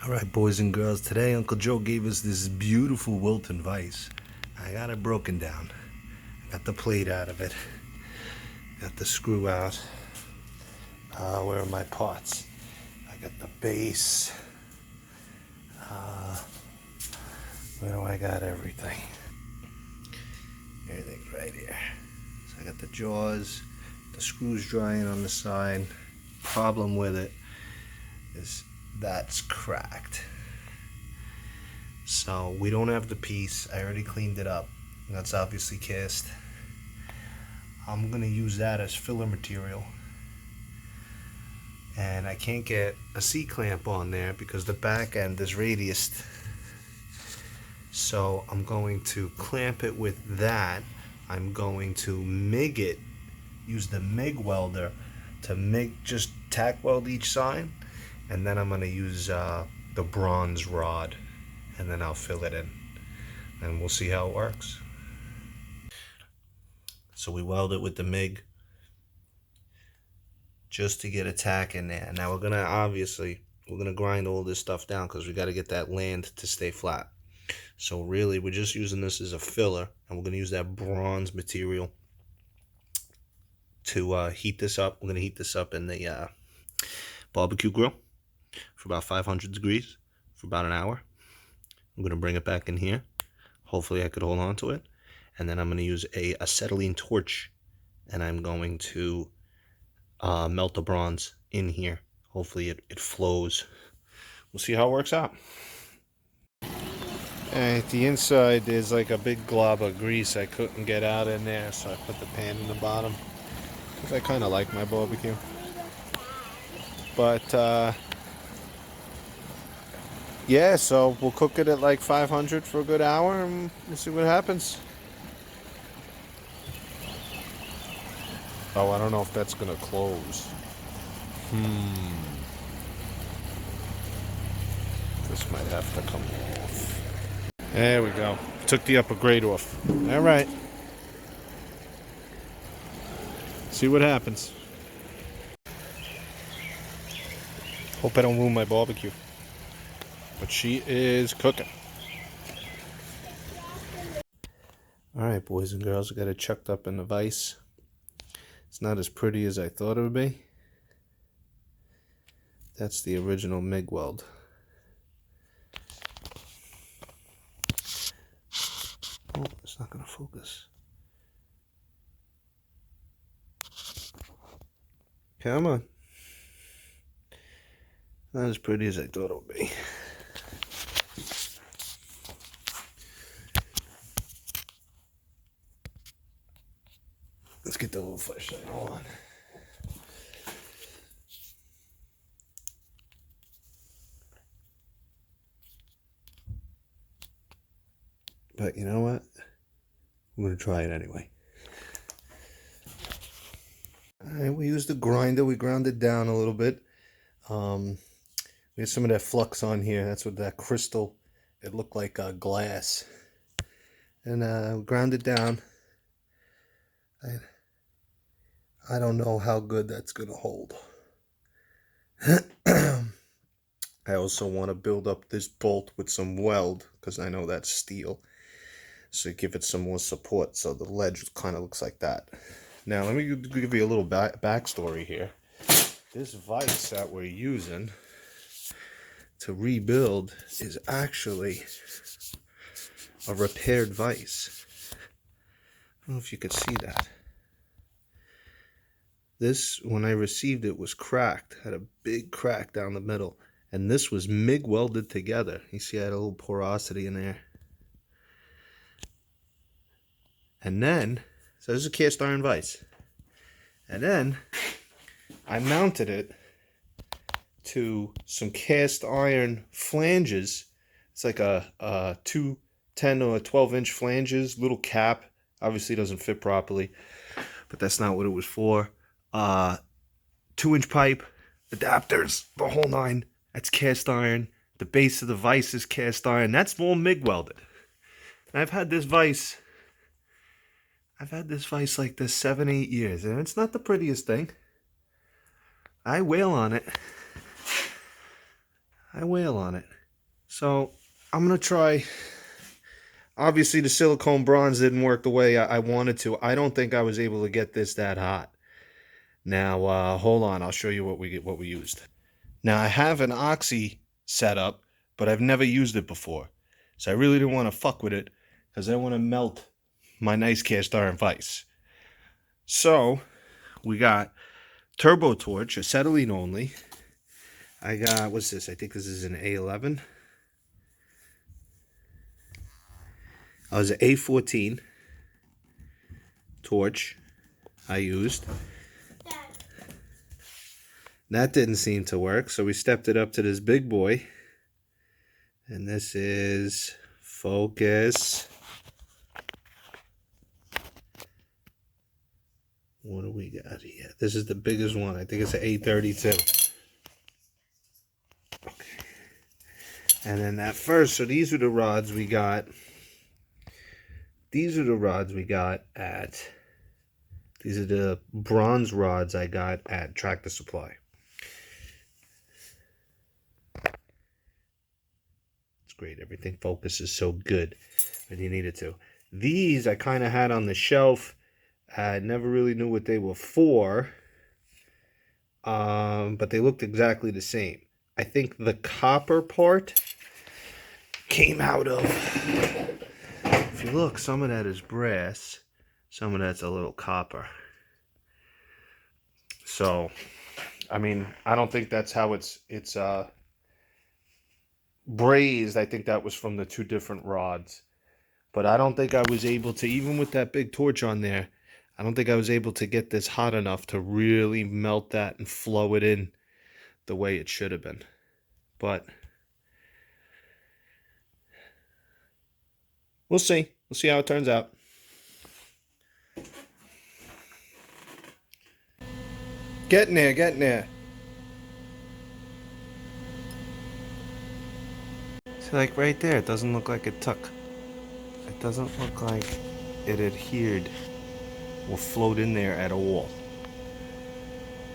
Alright, boys and girls, today Uncle Joe gave us this beautiful Wilton vise. I got it broken down. I got the plate out of it. Got the screw out. Where are my parts? I got the base. Where do I got everything? Everything's right here. So I got the jaws, the screws drying on the side. Problem with it is that's cracked. So we don't have the piece. I already cleaned it up. That's obviously cast. I'm gonna use that as filler material. And I can't get a C-clamp on there because the back end is radiused. So I'm going to clamp it with that. I'm going to MIG it, use the MIG welder to MIG, just tack weld each side. And then I'm gonna use the bronze rod, and then I'll fill it in. And we'll see how it works. So we weld it with the MIG just to get a tack in there. Now we're gonna grind all this stuff down because we got to get that land to stay flat. So really we're just using this as a filler, and we're gonna use that bronze material to heat this up. We're gonna heat this up in the barbecue grill for about 500 degrees for about an hour. I'm gonna bring it back in here. Hopefully I could hold on to it. And then I'm gonna use a acetylene torch, and I'm going to melt the bronze in here. Hopefully it flows. We'll see how it works out. At the inside there's like a big glob of grease I couldn't get out in there, so I put the pan in the bottom because I kind of like my barbecue. But yeah, so we'll cook it at like 500 for a good hour and we'll see what happens. Oh, I don't know if that's gonna close. This might have to come off. There we go. Took the upper grate off. All right. See what happens. Hope I don't ruin my barbecue. But she is cooking. All right, boys and girls, I got it chucked up in the vise. It's not as pretty as I thought it would be. That's the original MIG weld. Oh, it's not going to focus. Come on. Not as pretty as I thought it would be. Let's get the little flashlight on. But you know what? I'm going to try it anyway. Alright, we used the grinder. We ground it down a little bit. We had some of that flux on here. That's what that crystal, it looked like glass. And we ground it down. I don't know how good that's going to hold. I also want to build up this bolt with some weld because I know that's steel. So give it some more support so the ledge kind of looks like that. Now let me give you a little backstory here. This vise that we're using to rebuild is actually a repaired vise. I don't know if you could see that. This, when I received it, was cracked, had a big crack down the middle, and this was MIG welded together. You see I had a little porosity in there. And then, so this is a cast iron vise. And then I mounted it to some cast iron flanges. It's like a 2 10 or 12-inch flanges, little cap. Obviously doesn't fit properly, but that's not what it was for. 2-inch pipe, adapters, the whole nine. That's cast iron. The base of the vise is cast iron. That's all MIG welded. And I've had this vise like this 7-8 years, and it's not the prettiest thing. I wail on it. I wail on it. So I'm going to try. Obviously, the silicone bronze didn't work the way I wanted to. I don't think I was able to get this that hot. Now, hold on. I'll show you what we used. Now, I have an oxy setup, but I've never used it before. So I really didn't want to fuck with it because I want to melt my nice cast iron vise. So we got turbo torch, acetylene only. I got, what's this? I think this is an A11. I was an A14 torch I used. That didn't seem to work, so we stepped it up to this big boy. And this is, focus. What do we got here? This is the biggest one. I think it's an A32. Okay. And then that first, so these are the rods we got. These are the rods we got at, these are the bronze rods I got at Tractor Supply. It's great. Everything focuses so good when you need it to. These I kind of had on the shelf. I never really knew what they were for. But they looked exactly the same. I think the copper part came out of, if you look, some of that is brass, some of that's a little copper. So, I mean, I don't think that's how it's brazed. I think that was from the two different rods. But I don't think I was able to, even with that big torch on there, I don't think I was able to get this hot enough to really melt that and flow it in the way it should have been. But we'll see. We'll see how it turns out. Getting there, getting there. See, like right there, it doesn't look like it took. It doesn't look like it adhered or flowed in there at all.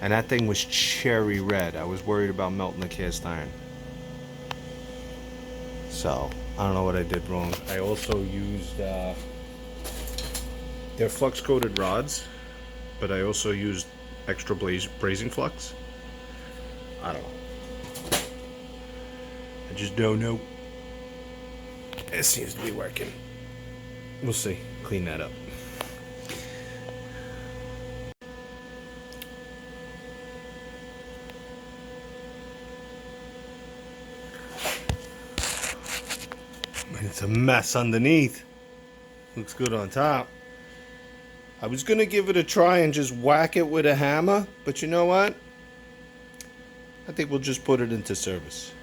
And that thing was cherry red. I was worried about melting the cast iron. So, I don't know what I did wrong. I also used, they're flux coated rods, but I also used extra brazing flux. I don't know. I just don't know. It seems to be working. We'll see. Clean that up. It's a mess underneath. Looks good on top. I was gonna give it a try and just whack it with a hammer, but you know what? I think we'll just put it into service.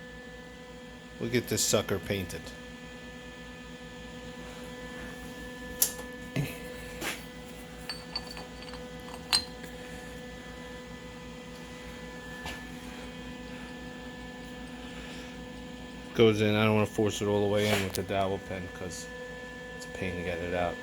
We'll get this sucker painted. Goes in. I don't want to force it all the way in with the dowel pen because it's a pain to get it out.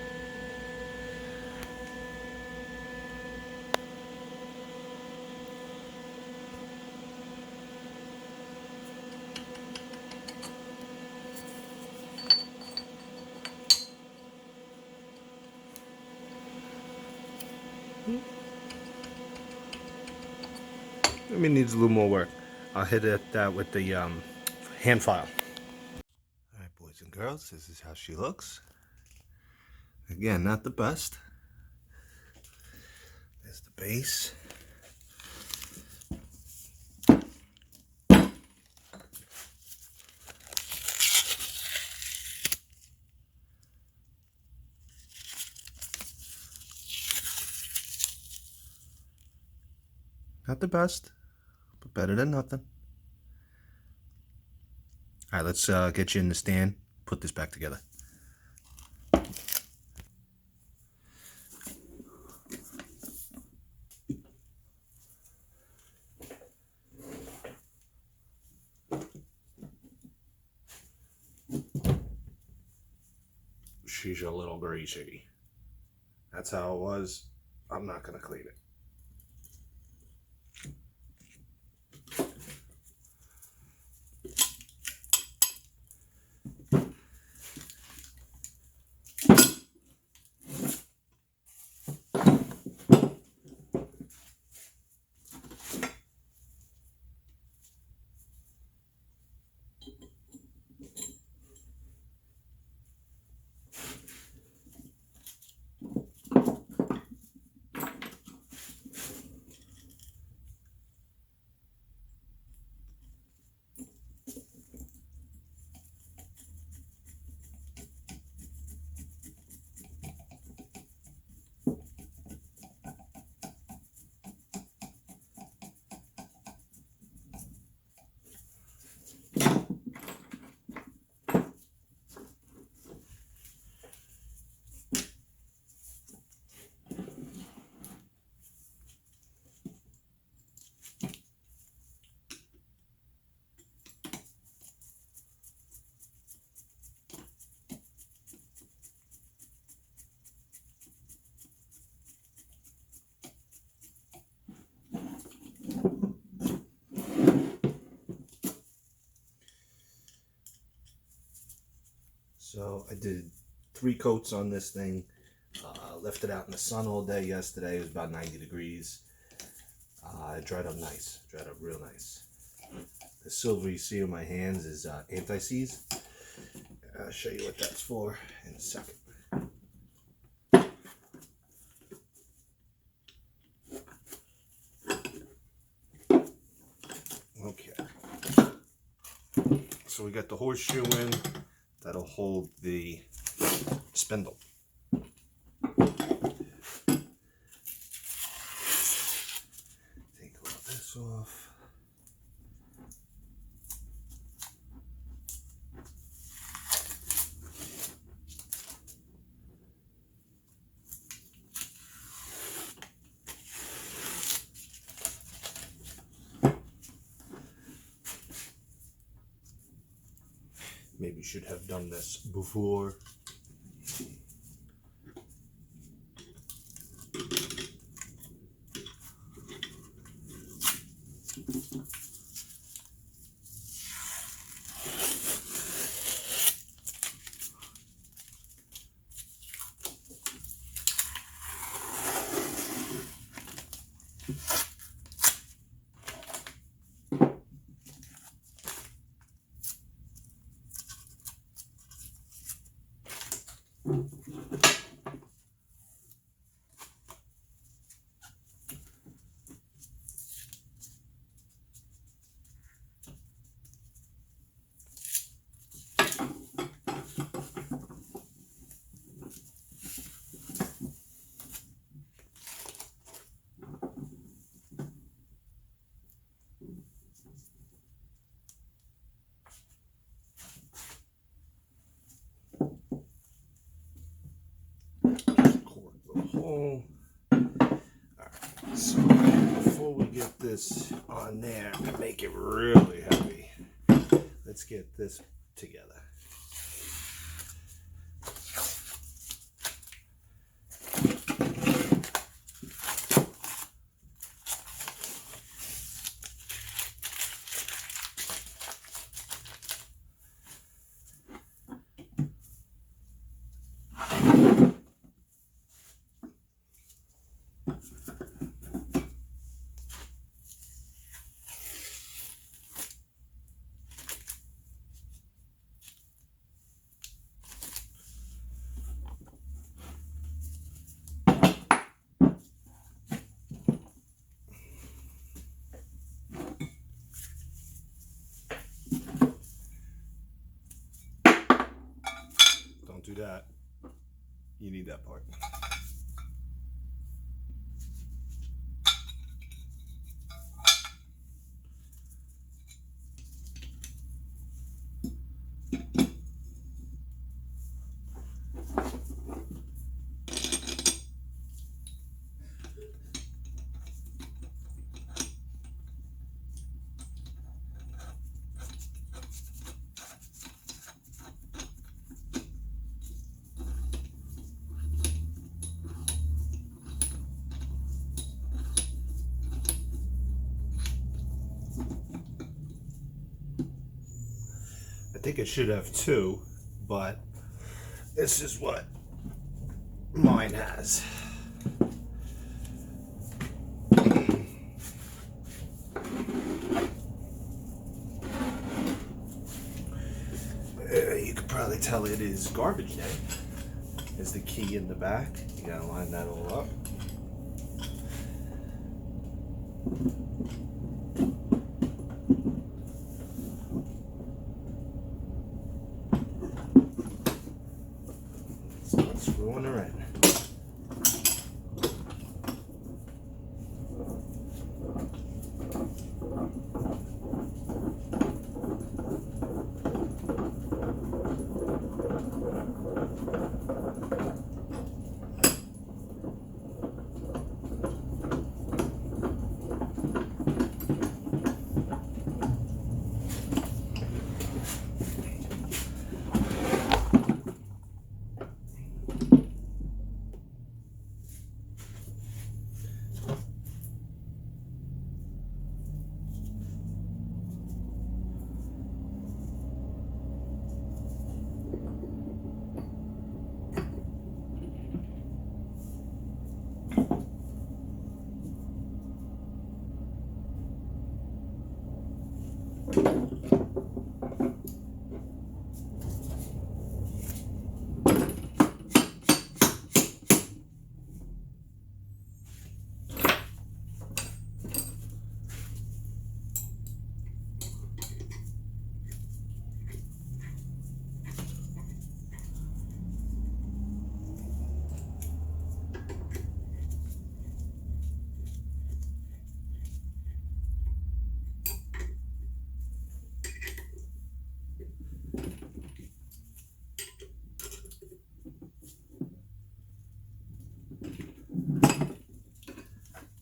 I mean, it needs a little more work. I'll hit that with the hand file. Alright, boys and girls, this is how she looks. Again, not the best. There's the base. Not the best, but better than nothing. Alright, let's get you in the stand, put this back together. She's a little greasy. That's how it was. I'm not going to clean it. So I did 3 coats on this thing. Left it out in the sun all day yesterday. It was about 90 degrees. It dried up nice. Dried up real nice. The silver you see on my hands is anti-seize. I'll show you what that's for in a second. Okay. So we got the horseshoe in. That'll hold the spindle. Take all this off. Maybe should have done this before. Alright, so before we get this on there and make it really heavy, let's get this together. Don't do that. You need that part. I think it should have 2, but this is what mine has. You could probably tell it is garbage day. There's the key in the back. You gotta line that all up. Screwing her in.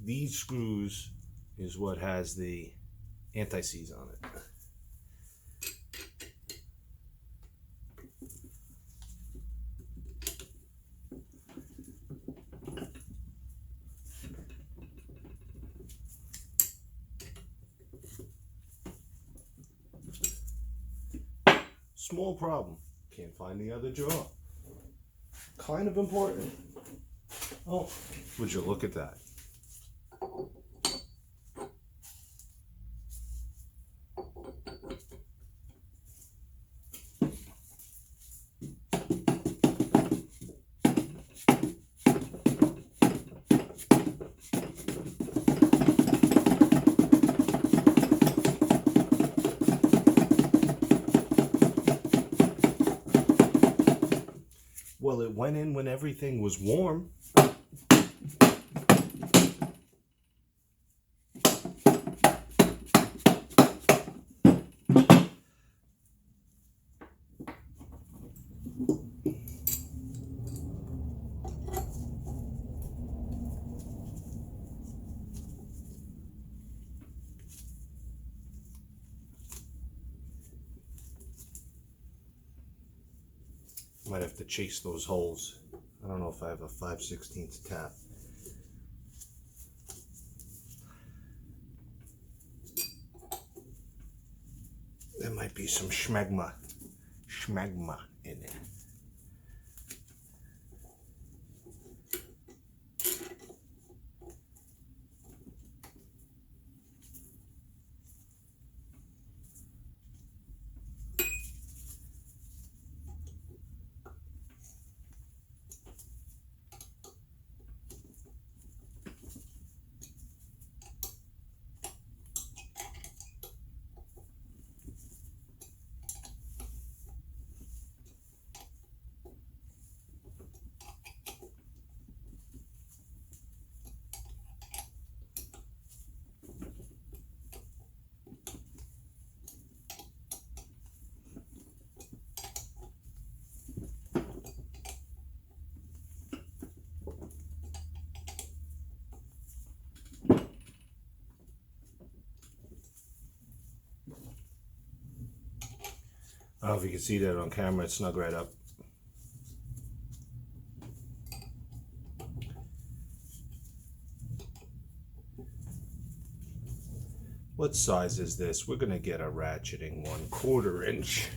these screws is what has the anti-seize on it. Small problem. Can't find the other jaw. Kind of important. Oh, would you look at that? Well, it went in when everything was warm. Might have to chase those holes. I don't know if I have a 5/16 tap. There might be some schmegma in it. I don't know if you can see that on camera, it snug right up. What size is this? We're gonna get a ratcheting 1/4 inch.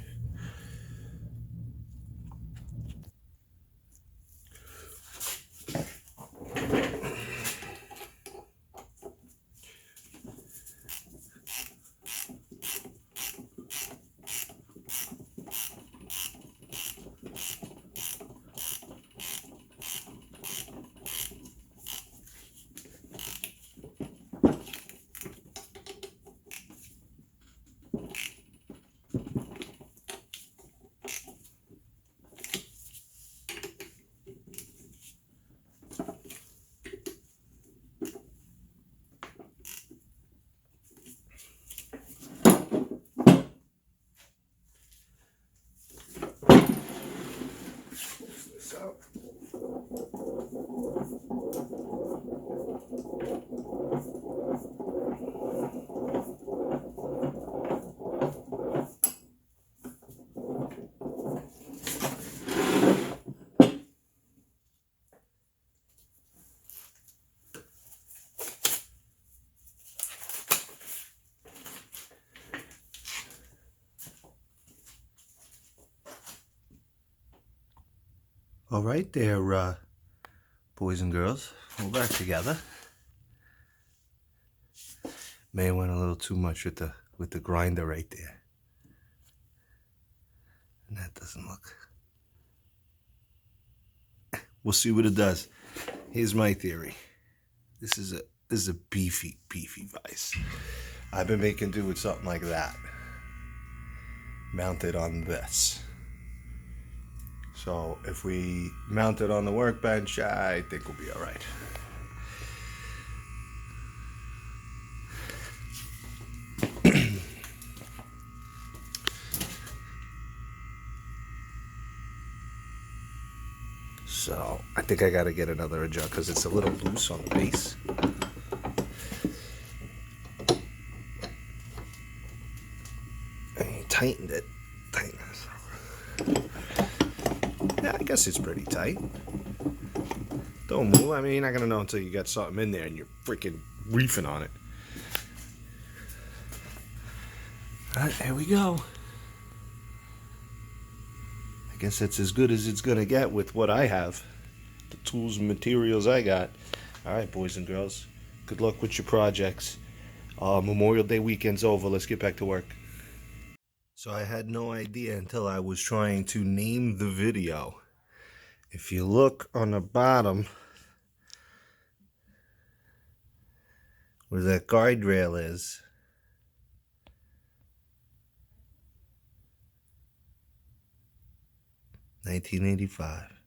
All right there, boys and girls, we're back together. May have went a little too much with the grinder right there, and that doesn't look. We'll see what it does. Here's my theory. This is a beefy vise. I've been making do with something like that, mounted on this. So if we mount it on the workbench, I think we'll be all right. So I think I got to get another adjust because it's a little loose on the base. tightened it. Yeah, I guess it's pretty tight. Don't move. I mean, you're not gonna know until you got something in there and you're freaking reefing on it. All right, there we go. I guess that's as good as it's gonna get with what I have, the tools and materials I got. All right, boys and girls, good luck with your projects. Memorial Day weekend's over. Let's get back to work. So I had no idea until I was trying to name the video. If you look on the bottom where that guardrail is, $19.85.